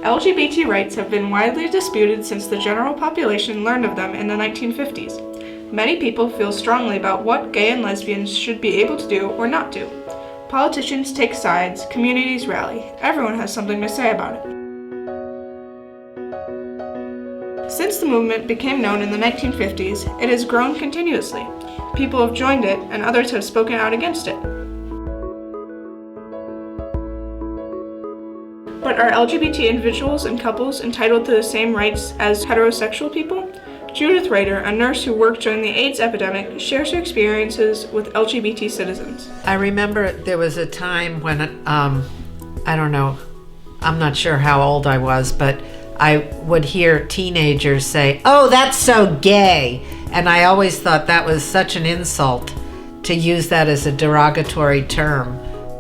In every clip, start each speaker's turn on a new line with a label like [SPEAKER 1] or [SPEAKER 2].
[SPEAKER 1] LGBT rights have been widely disputed since the general population learned of them in the 1950s. Many people feel strongly about what gay and lesbians should be able to do or not do. Politicians take sides, communities rally. Everyone has something to say about it. Since the movement became known in the 1950s, it has grown continuously. People have joined it, and others have spoken out against it. But are LGBT individuals and couples entitled to the same rights as heterosexual people? Judith Rader, a nurse who worked during the AIDS epidemic, shares her experiences with LGBT citizens.
[SPEAKER 2] I remember there was a time when, I don't know, I'm not sure how old I was, but I would hear teenagers say, "Oh, that's so gay." And I always thought that was such an insult to use that as a derogatory term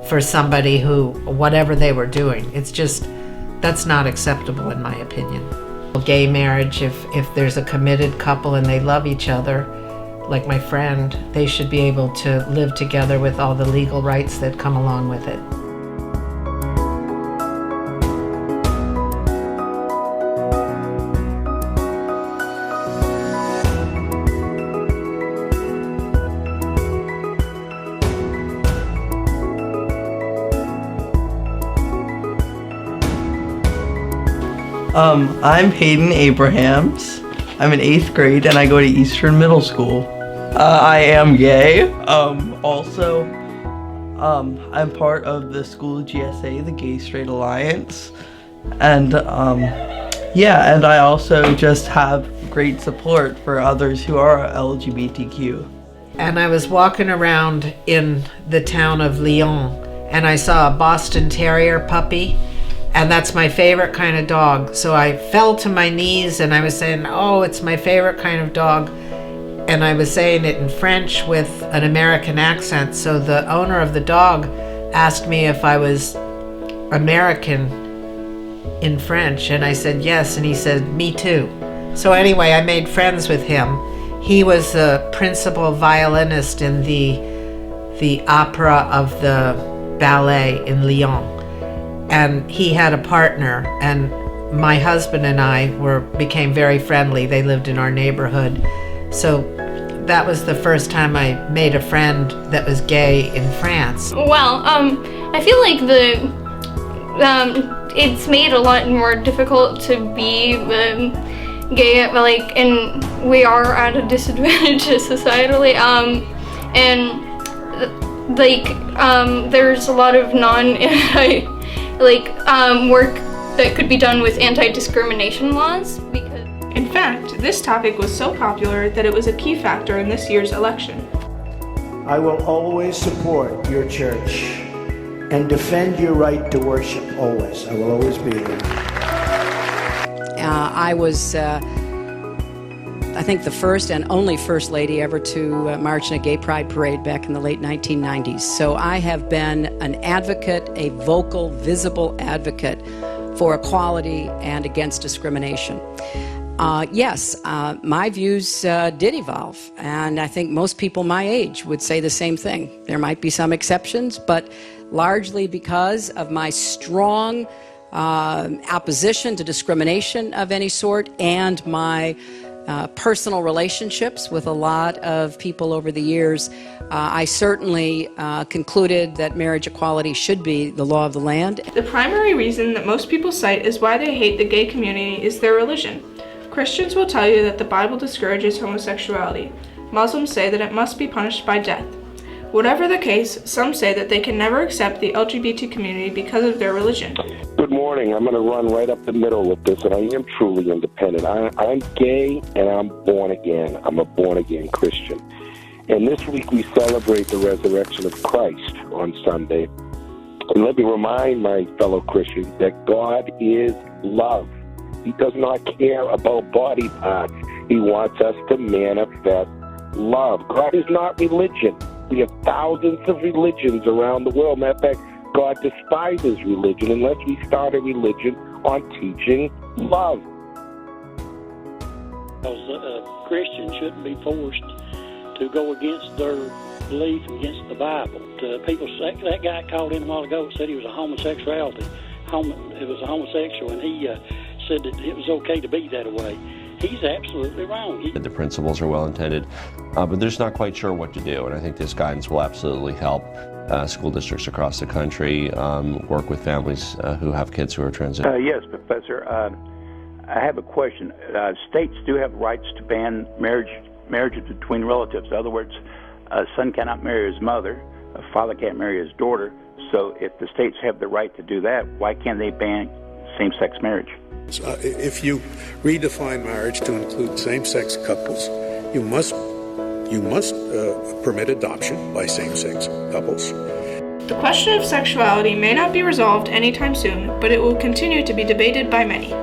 [SPEAKER 2] for somebody who, whatever they were doing. It's just, that's not acceptable in my opinion. Gay marriage, if there's a committed couple and they love each other, like my friend, they should be able to live together with all the legal rights that come along with it.
[SPEAKER 3] I'm Hayden Abrahams. I'm in 8th grade and I go to Eastern Middle School. I am gay. Also, I'm part of the school GSA, the Gay Straight Alliance. And and I also just have great support for others who are LGBTQ.
[SPEAKER 2] And I was walking around in the town of Lyon and I saw a Boston Terrier puppy. And that's my favorite kind of dog. So I fell to my knees and I was saying, "Oh, it's my favorite kind of dog." And I was saying it in French with an American accent. So the owner of the dog asked me if I was American in French. And I said yes. And he said, "Me too." So anyway, I made friends with him. He was the principal violinist in the opera of the ballet in Lyon. And he had a partner, and my husband and I became very friendly. They lived in our neighborhood. So that was the first time I made a friend that was gay in France.
[SPEAKER 4] Well, I feel like it's made a lot more difficult to be gay, and we are at a disadvantage societally, there's a lot of work that could be done with anti-discrimination laws.
[SPEAKER 1] In fact, this topic was so popular that it was a key factor in this year's election.
[SPEAKER 5] I will always support your church and defend your right to worship, always. I will always be there.
[SPEAKER 6] I was, I think, the first and only First Lady ever to march in a gay pride parade back in the late 1990s. So I have been an advocate, a vocal, visible advocate for equality and against discrimination. Yes, my views did evolve, and I think most people my age would say the same thing. There might be some exceptions, but largely because of my strong opposition to discrimination of any sort and my personal relationships with a lot of people over the years, I certainly concluded that marriage equality should be the law of the land.
[SPEAKER 1] The primary reason that most people cite is why they hate the gay community is their religion. Christians will tell you that the Bible discourages homosexuality. Muslims say that it must be punished by death. Whatever the case, some say that they can never accept the LGBT community because of their religion.
[SPEAKER 7] Good morning. I'm going to run right up the middle with this, and I am truly independent. I'm gay, and I'm born again. I'm a born-again Christian. And this week we celebrate the resurrection of Christ on Sunday. And let me remind my fellow Christians that God is love. He does not care about body parts. He wants us to manifest love. God is not religion. We have thousands of religions around the world. Matter of fact, God despises religion unless we start a religion on teaching love.
[SPEAKER 8] Because Christians shouldn't be forced to go against their belief against the Bible. People say, that guy called in a while ago and said he was a a homosexual, and he said that it was okay to be that way. He's absolutely wrong.
[SPEAKER 9] The principals are well intended, but they're just not quite sure what to do, and I think this guidance will absolutely help school districts across the country work with families who have kids who are transitioning.
[SPEAKER 10] Yes, Professor. I have a question. States do have rights to ban marriages between relatives. In other words, a son cannot marry his mother, a father can't marry his daughter. So if the states have the right to do that, why can't they ban same-sex marriage?
[SPEAKER 11] If you redefine marriage to include same-sex couples, you must permit adoption by same-sex couples.
[SPEAKER 1] The question of sexuality may not be resolved anytime soon, but it will continue to be debated by many.